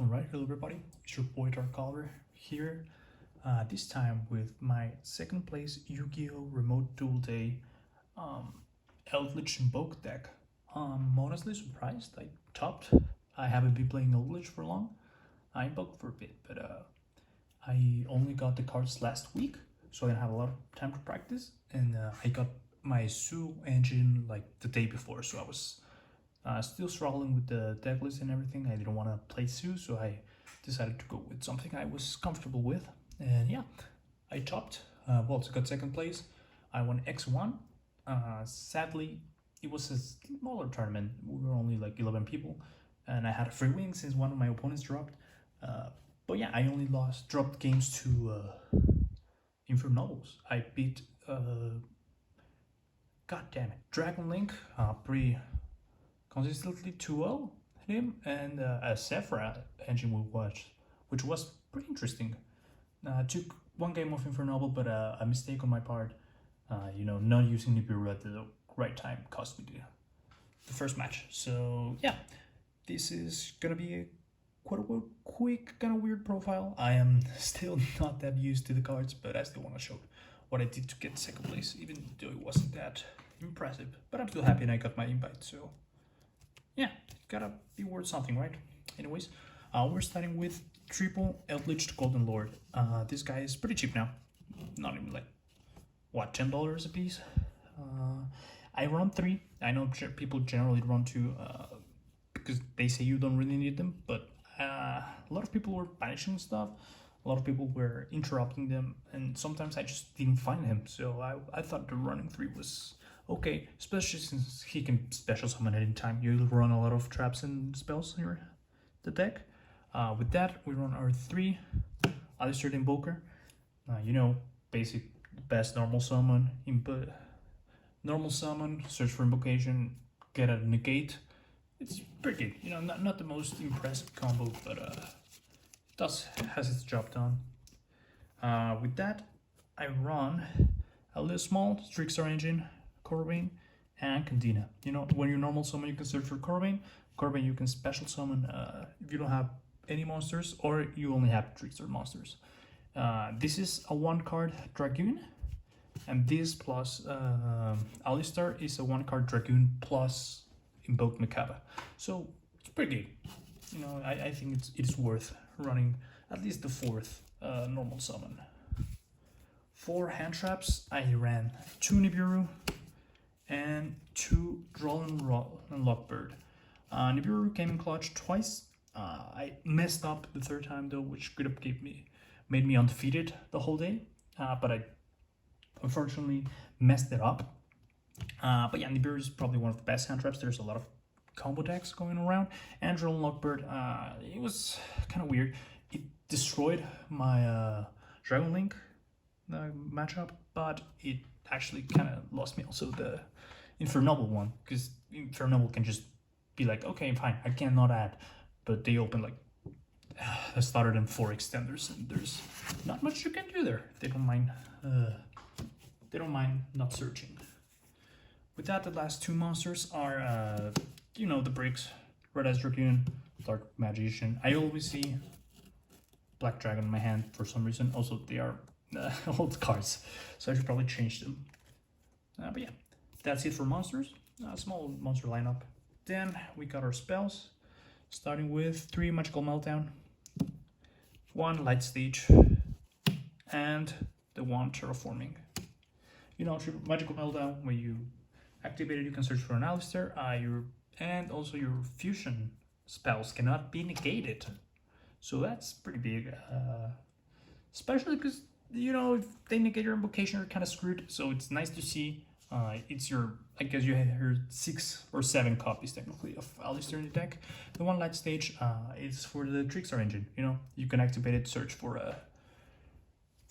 Alright, hello everybody, it's your boy D-Alber here, this time with my second place Yu-Gi-Oh! Remote Duel Day Eldlich Invoked Deck. I'm honestly surprised I topped. I haven't been playing Eldlich for long. I invoked for a bit, but I only got the cards last week, so I didn't have a lot of time to practice, and I got my Su engine like the day before, so I was still struggling with the deck list and everything. I didn't want to play Sue, so I decided to go with something I was comfortable with. And yeah, I topped. Well, I got second place. I won X1. Sadly, it was a smaller tournament. We were only like 11 people, and I had a free win since one of my opponents dropped. But yeah, I only dropped games to Infernobles. I beat God damn it, Dragon Link pretty consistently 2-0 him, and a Zefra engine we watched, which was pretty interesting. Took one game of Infernoble, but a mistake on my part, not using Nibiru at the right time cost me the first match. So yeah, this is gonna be a quite a quick, kind of weird profile. I am still not that used to the cards, but I still want to show what I did to get second place, even though it wasn't that impressive. But I'm still happy and I got my invite, so yeah, gotta be worth something, right? Anyways, we're starting with triple Eldlich Golden Lord. This guy is pretty cheap now. Not even like, what, $10 a piece? I run 3. I know people generally run 2 because they say you don't really need them, but a lot of people were banishing stuff. A lot of people were interrupting them, and sometimes I just didn't find him. So I thought the running 3 was okay, especially since he can special summon at any time. You'll run a lot of traps and spells in the deck. With that, we run our 3 Alistair the Invoker. Basic best normal summon. Normal summon, search for invocation, get a negate. It's pretty good. Not the most impressive combo, but has its job done. With that, I run a little small Trickstar engine, Corbane, and Candina. When you normal summon, you can search for Corbane. Corbane, you can special summon if you don't have any monsters, or you only have Trickstar monsters. This is a 1-card Dragoon, and this plus Alistar is a 1-card Dragoon plus Invoked Mekaba. So it's pretty good. I think it's worth running at least the 4th normal summon. For hand traps, I ran 2 Nibiru and 2 Droll and Lockbird. Nibiru came in clutch twice. I messed up the 3rd time though, which could have made me undefeated the whole day, but I unfortunately messed it up. But yeah, Nibiru is probably one of the best hand traps. There's a lot of combo decks going around, and Droll and Lockbird, it was kind of weird. It destroyed my Dragon Link matchup, but it actually kind of lost me also the Infernoble one, because Infernoble can just be like, okay, fine, I cannot add, but they open like a starter and 4 extenders, and there's not much you can do there. They don't mind not searching. With that, the last 2 monsters are the bricks, Red Eyes Dragoon, Dark Magician. I always see Black Dragon in my hand for some reason. Also, they are old cards, so I should probably change them. But yeah, that's it for monsters. Small monster lineup. Then we got our spells, starting with 3 Magical Meltdown, 1 Light Stage, and the 1 Terraforming. Magical Meltdown, when you activate it, you can search for an Alistair. And also your fusion spells cannot be negated. So that's pretty big. Especially because, if they negate your invocation, you're kind of screwed. So it's nice to see. It's I guess you have your 6 or 7 copies technically of Alistair in the deck. The 1 Light Stage is for the Trickstar engine. You can activate it, search for a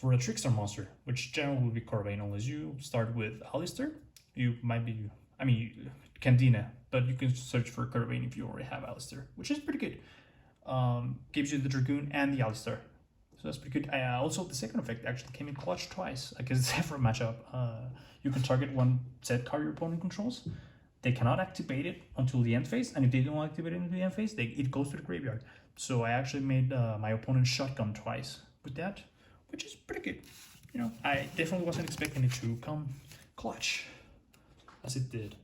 Trickstar monster, which generally will be Corbane, unless you start with Alistair. You might be, Candina, but you can search for Corbane if you already have Alistair, which is pretty good. Gives you the Dragoon and the Alistair, so that's pretty good. Also, the second effect actually came in clutch twice, because it's Zefra matchup. You can target 1 set card your opponent controls. they cannot activate it until the end phase, and if they don't activate it until the end phase, it goes to the graveyard. So I actually made my opponent shotgun twice with that, which is pretty good. You know, I definitely wasn't expecting it to come clutch as it did.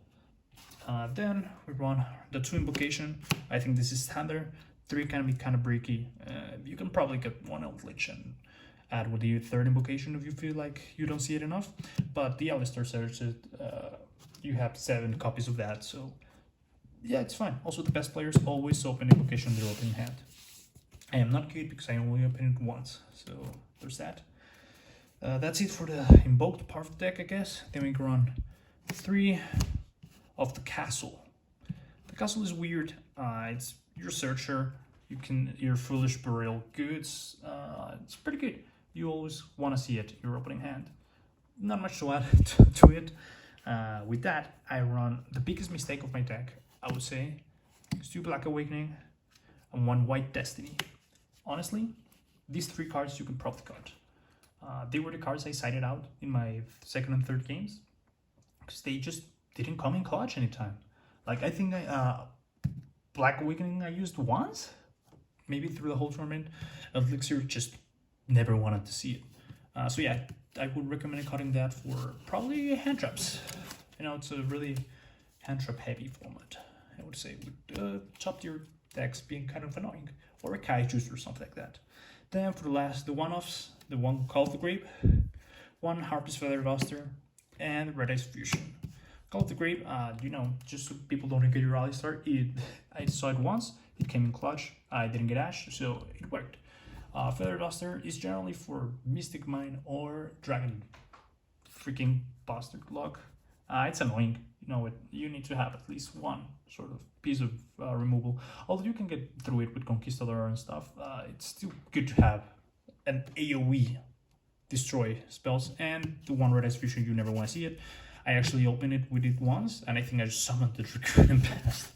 Then we run the 2 invocation. I think this is standard. 3 can be kind of breaky. You can probably get 1 Eldlich and add with the 3rd invocation if you feel like you don't see it enough. But the Alistair search, you have 7 copies of that, so yeah, it's fine. Also, the best players always open invocation in their opening hand. I am not good because I only open it once, so there's that. That's it for the invoked part of the deck, I guess. Then we can run 3 of the castle. The castle is weird. It's your searcher. Your foolish burial goods. It's pretty good. You always want to see it in your opening hand. Not much to add to it. With that, I run the biggest mistake of my deck, I would say. It's 2 Black Awakening and 1 White Destiny. Honestly, these 3 cards you can probably cut. They were the cards I sided out in my 2nd and 3rd games because they just didn't come in clutch anytime. Like, I think Black Awakening I used once, maybe through the whole tournament. Elixir just never wanted to see it. So yeah, I would recommend cutting that for probably hand traps. You know, it's a really hand trap heavy format, I would say, with top tier decks being kind of annoying, or a Kaiju's or something like that. Then for the one-offs, the 1 Call of the Grape, 1 Harpy's Feather Duster, and Red Ice Fusion. Call of the Grape, you know, just so people don't get your rally start, I saw it once, it came in clutch, I didn't get Ash, so it worked. Feather Duster is generally for Mystic Mine or Dragon freaking bastard luck. It's annoying, you know, you need to have at least 1 sort of piece of removal. Although you can get through it with Conquistador and stuff, it's still good to have an AoE destroy spells, and the 1 Red Ice Fusion, you never want to see it. I actually opened it with it once, and I think I just summoned the Dracoon and passed.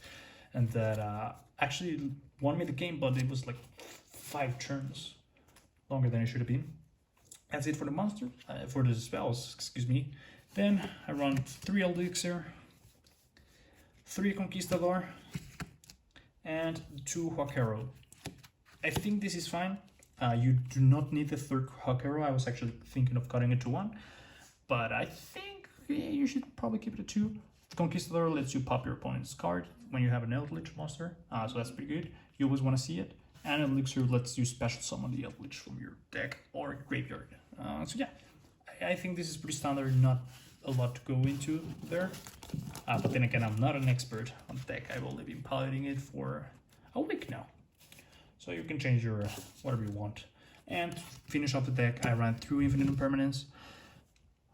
And that actually won me the game, but it was like 5 turns longer than it should have been. That's it for the monster, for the spells, excuse me. Then I run 3 Elixir, 3 Conquistador, and 2 Hawkero. I think this is fine. You do not need the 3rd Hawkero. I was actually thinking of cutting it to 1, but I think you should probably keep it at 2. Conquistador lets you pop your opponent's card when you have an Eldlich monster, so that's pretty good. You always want to see it. And Elixir lets you special summon the Eldlich from your deck or graveyard. So yeah, I think this is pretty standard, not a lot to go into there. But then again, I'm not an expert on the deck. I've only been piloting it for a week now. So you can change your whatever you want. And to finish off the deck, I ran through Infinite Impermanence.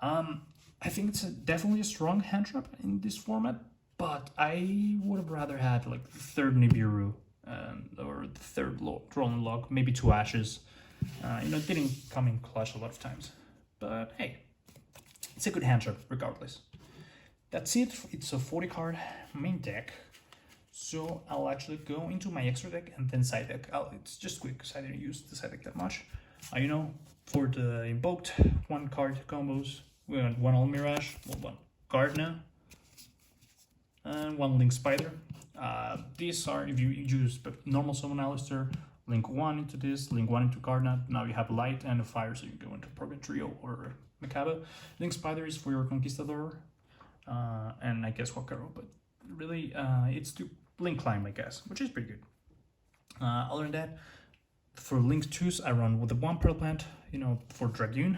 I think it's definitely a strong hand trap in this format, but I would have rather had like the 3rd Nibiru or the 3rd Droll Log, maybe 2 Ashes. You know, it didn't come in clutch a lot of times, but hey, it's a good hand trap regardless. That's it. It's a 40 card main deck. So I'll actually go into my extra deck and then side deck. It's just quick because I didn't use the side deck that much. You know, for the invoked 1 card combos, we went 1 All Mirage, 1 Gardna, and 1 Link Spider. These are, if you use normal summon Alistair, link 1 into this, link 1 into Gardna. Now you have light and a fire, so you go into Purgatory Trio or Macabre. Link Spider is for your Conquistador, and I guess Hawkero, but really it's to Link Climb, I guess, which is pretty good. Other than that, for Link 2s, I run with the 1 Pearl Plant, you know, for Dragoon,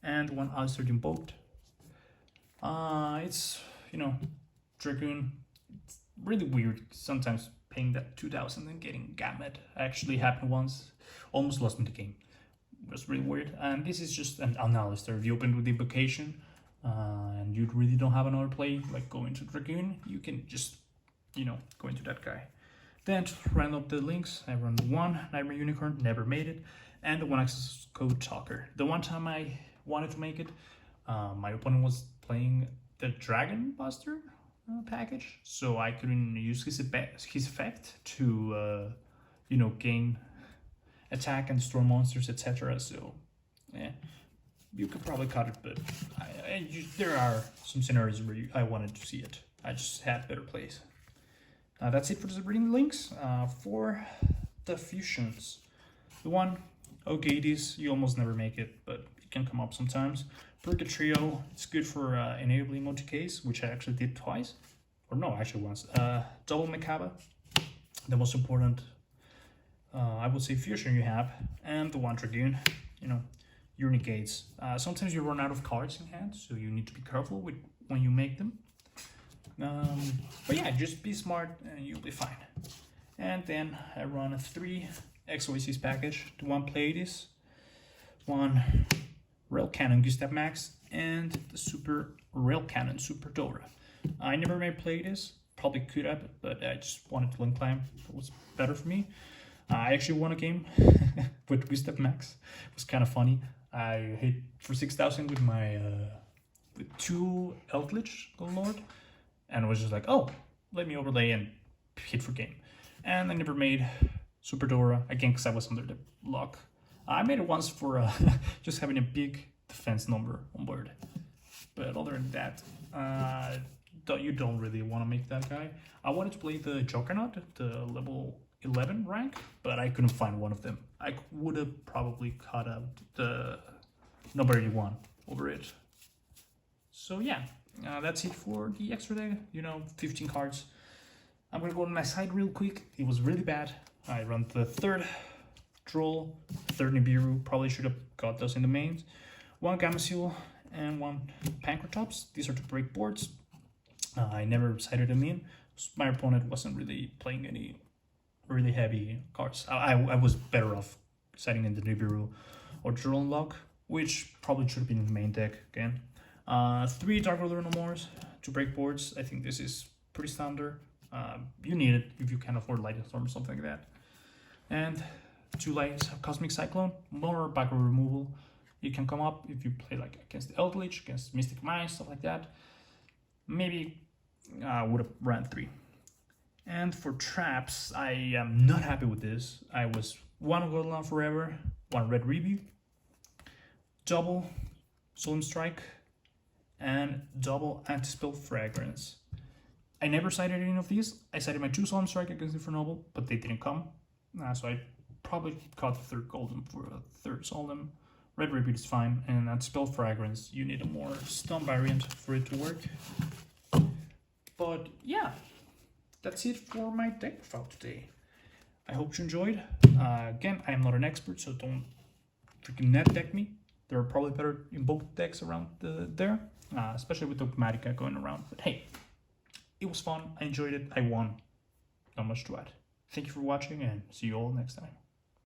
and 1 Alistair Invoked. It's, you know, Dragoon, it's really weird sometimes paying that 2,000 and getting Gamut. Actually happened once, almost lost me the game. It was really weird. And this is just an Alistair. If you open with the Invocation and you really don't have another play, like go into Dragoon, you can just, you know, go into that guy. Then to round up the links, I run 1 Nightmare Unicorn, never made it, and the 1 Access Code Talker. The one time I wanted to make it, my opponent was playing the Dragon Buster package, so I couldn't use his effect to, you know, gain attack and destroy monsters, etc. So, yeah, you could probably cut it, but there are some scenarios where I wanted to see it. I just had better plays. That's it for the breeding links. For the fusions, the one, okay, these you almost never make it, but it can come up sometimes. Trio, it's good for enabling multi-case, which I actually did twice, or no, actually once. Double Macaba, the most important, I would say, fusion you have, and the one Dragoon, you know, your negates. Sometimes you run out of cards in hand, so you need to be careful with when you make them. But yeah, just be smart and you'll be fine. And then I run a 3 XOACs package. The one Pleiades, one Rail Cannon Gustav Max, and the Super Rail Cannon Super Dora. I never made Pleiades, probably could have, but I just wanted to link climb. It was better for me. I actually won a game with Gustav Max. It was kind of funny. I hit for 6,000 with my with 2 Eldlich Lord, and it was just like, oh, let me overlay and hit for game. And I never made Super Dora again because I was under the lock. I made it once for just having a big defense number on board, but other than that, you don't really want to make that guy. I wanted to play the Juggernaut, the level 11 rank, but I couldn't find one of them. I would have probably cut out the number 81 over it. So yeah, that's it for the extra day. 15 cards. I'm gonna go to my side real quick. It was really bad. I run the 3rd Troll, 3rd Nibiru. Probably should have got those in the mains. 1 Gamma and 1 Pancratops. These are to break boards. I never sided them in. My opponent wasn't really playing any really heavy cards. I was better off setting in the Nibiru or Drone Lock, which probably should have been in the main deck again. 3 Dark Ruler No Mores to break boards. I think this is pretty standard. You need it if you can afford Lightning Storm or something like that. And 2 lights, Cosmic Cyclone, more backrow removal. You can come up if you play like against Eldlich, against Mystic Mine, stuff like that. Maybe would have ran 3. And for traps, I am not happy with this. I was 1 Golden Forever, 1 Red Review, double Solemn Strike, and double Anti-Spell Fragrance. I never sided any of these. I sided my 2 Solemn Strike against Infernoble, but they didn't come. So I probably caught the 3rd Golden for a 3rd Solemn. Red Repeat is fine, and Anti-Spell Fragrance, you need a more stun variant for it to work. But yeah, that's it for my deck profile today. I hope you enjoyed. Again, I am not an expert, so don't freaking net deck me. There are probably better invoked decks around there, especially with Dogmatica going around. But hey, it was fun. I enjoyed it. I won. Not much to add. Thank you for watching, and see you all next time.